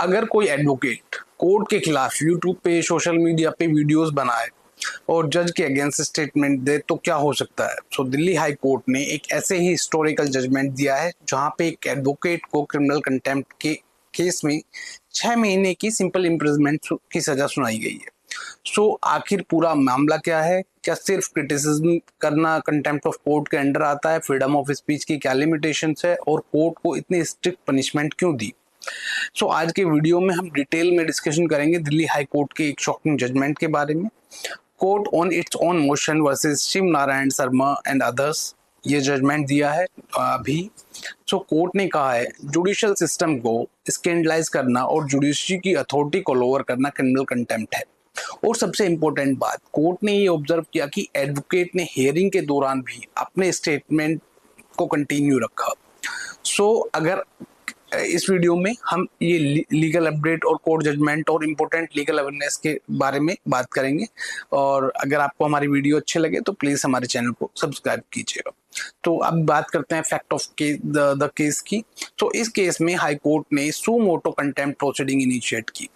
अगर कोई advocate court के खिलाफ यूट्यूब पे, सोशल मीडिया पे वीडियोस बनाए और जज के अगेंस्ट स्टेटमेंट दे तो क्या हो सकता है। दिल्ली हाई कोर्ट ने एक ऐसे ही हिस्टोरिकल जजमेंट दिया है जहां पे एक एडवोकेट को क्रिमिनल कंटेम्प्ट के केस में 6 महीने की सिंपल इम्प्रिजनमेंट की सजा सुनाई गई है। आखिर पूरा मामला क्या है? क्या सिर्फ क्रिटिसिज्म करना कंटेम्प्ट ऑफ कोर्ट के अंडर आता है? फ्रीडम ऑफ स्पीच की क्या लिमिटेशंस है और कोर्ट को इतनी स्ट्रिक्ट पनिशमेंट क्यों दी? आज के वीडियो में हम डिटेल में डिस्कशन करेंगे दिल्ली हाई कोर्ट के एक शॉकिंग जजमेंट के बारे में। Court on its own motion versus Shiv Narayan Sharma and others ये जजमेंट दिया है अभी। कोर्ट ने कहा है जुडिशियल सिस्टम को स्कैंडलाइज करना और जुडिशरी की अथॉरिटी को लोअर करना क्रिमिनल कंटेम्प्ट है। और सबसे इंपॉर्टेंट बात, कोर्ट ने ये ऑब्जर्व किया कि एडवोकेट ने हियरिंग के दौरान भी अपने स्टेटमेंट को कंटिन्यू रखा। अगर इस वीडियो में हम ये लीगल अपडेट और कोर्ट जजमेंट और इम्पोर्टेंट लीगल अवेयरनेस के बारे में बात करेंगे। और अगर आपको हमारी वीडियो अच्छे लगे तो प्लीज हमारे चैनल को सब्सक्राइब कीजिएगा। अब बात करते हैं फैक्ट ऑफ द केस की। इस केस में हाई कोर्ट ने सू मोटो कंटेम्प्ट प्रोसीडिंग इनिशिएट की।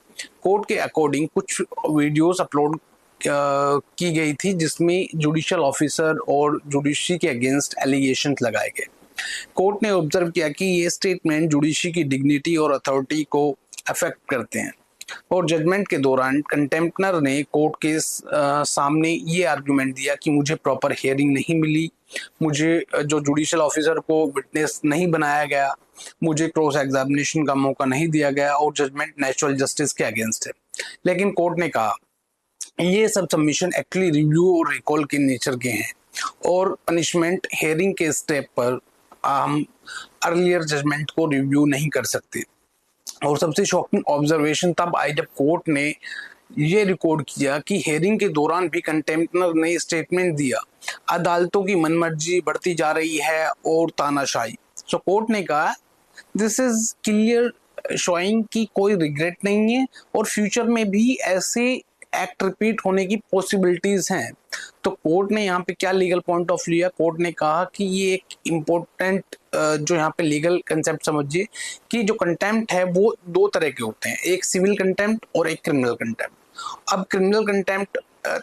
कोर्ट के अकॉर्डिंग कुछ वीडियोस अपलोड की गई थी जिसमें जुडिशियल ऑफिसर और जुडिशरी के अगेंस्ट एलिगेशंस लगाए गए। कोर्ट ने ऑब्जर्व किया कि ये स्टेटमेंट जुडिशरी की डिग्निटी और अथॉरिटी को अफेक्ट करते हैं और जजमेंट के दौरान कंटेम्प्टनर ने कोर्ट के सामने ये आर्गुमेंट दिया कि मुझे प्रॉपर हियरिंग नहीं मिली, मुझे जो जुडिशियल ऑफिसर को विटनेस नहीं बनाया गया, मुझे क्रॉस एग्जामिनेशन का मौका नहीं दिया गया और जजमेंट नेचुरल जस्टिस के अगेंस्ट है। लेकिन कोर्ट ने कहा ये सब सबमिशन एक्चुअली रिव्यू और रिकॉल के नेचर के हैं और पनिशमेंट हियरिंग के स्टेप पर हम अर्लियर जजमेंट को रिव्यू नहीं कर सकते। और सबसे शॉकिंग ऑब्जर्वेशन तब आई जब कोर्ट ने ये रिकॉर्ड किया कि हियरिंग के दौरान भी कंटेम्प्टनर ने स्टेटमेंट दिया अदालतों की मनमर्जी बढ़ती जा रही है और तानाशाही। कोर्ट ने कहा दिस इज क्लियर शोइंग कि कोई रिग्रेट नहीं है और फ्यूचर में भी ऐसे एक्ट रिपीट होने की पॉसिबिलिटीज हैं। कोर्ट ने यहाँ पे क्या लीगल पॉइंट ऑफ लिया, कोर्ट ने कहा कि ये एक इम्पोर्टेंट जो यहाँ पे लीगल कंसेप्ट समझिए कि जो कंटेम्प्ट है वो 2 तरह के होते हैं, एक सिविल कंटेम्प्ट और एक क्रिमिनल कंटेम्प्ट। अब क्रिमिनल कंटेम्प्ट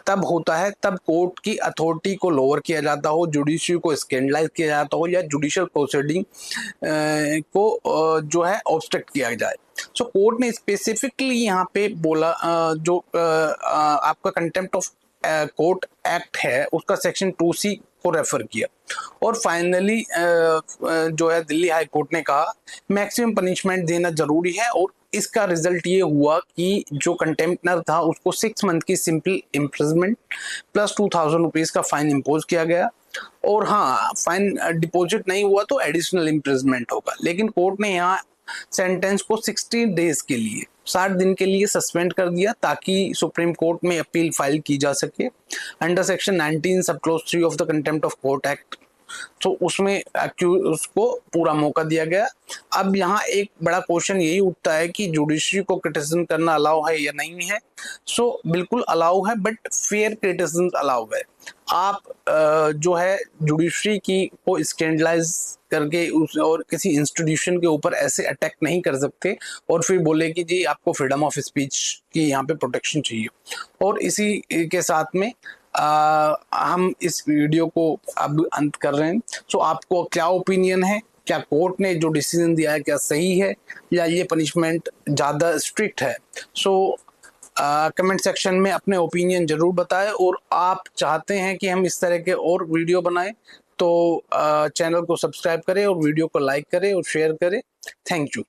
तब होता है तब कोर्ट की अथॉरिटी को लोअर किया जाता हो, जुडिशरी को स्कैंडलाइज किया जाता हो या जुडिशियल प्रोसीडिंग को जो है ऑब्स्ट्रक्ट किया जाए। कोर्ट ने स्पेसिफिकली यहाँ पे बोला जो आपका कंटेम्प्ट ऑफ कोर्ट एक्ट है उसका सेक्शन 2C को रेफर किया। और फाइनली जो है दिल्ली हाई कोर्ट ने कहा मैक्सिमम पनिशमेंट देना जरूरी है और इसका रिजल्ट ये हुआ कि जो कंटेम्प्टनर था उसको 6 मंथ की सिंपल इम्प्रिजनमेंट प्लस 2000 रुपीज का फाइन इम्पोज किया गया। और हाँ, फाइन डिपॉजिट नहीं हुआ तो एडिशनल इम्प्रिजनमेंट होगा। लेकिन कोर्ट ने यहाँ सेंटेंस को 60 डेज के लिए 60 दिन के लिए सस्पेंड कर दिया ताकि सुप्रीम कोर्ट में अपील फाइल की जा सके under section 19 sub clause 3 of the contempt of court act. उसमें उसको पूरा मौका दिया गया। अब यहाँ एक बड़ा क्वेश्चन यही उठता है कि जुडिशरी को क्रिटिसिज्म करना अलाउ है या नहीं है। बिल्कुल अलाउ है बट फेयर क्रिटिसिज्म अलाउ है। आप जो है जुडिशरी की को स्कैंडलाइज करके उस और किसी इंस्टीट्यूशन के ऊपर ऐसे अटैक नहीं कर सकते और फिर बोले कि जी आपको फ्रीडम ऑफ स्पीच की यहाँ पे प्रोटेक्शन चाहिए। और इसी के साथ में हम इस वीडियो को अब अंत कर रहे हैं। आपको क्या ओपिनियन है, क्या कोर्ट ने जो डिसीजन दिया है क्या सही है या ये पनिशमेंट ज़्यादा स्ट्रिक्ट है? कमेंट सेक्शन में अपने ओपिनियन जरूर बताएं। और आप चाहते हैं कि हम इस तरह के और वीडियो बनाएं तो चैनल को सब्सक्राइब करें और वीडियो को लाइक करें और शेयर करें। Thank you.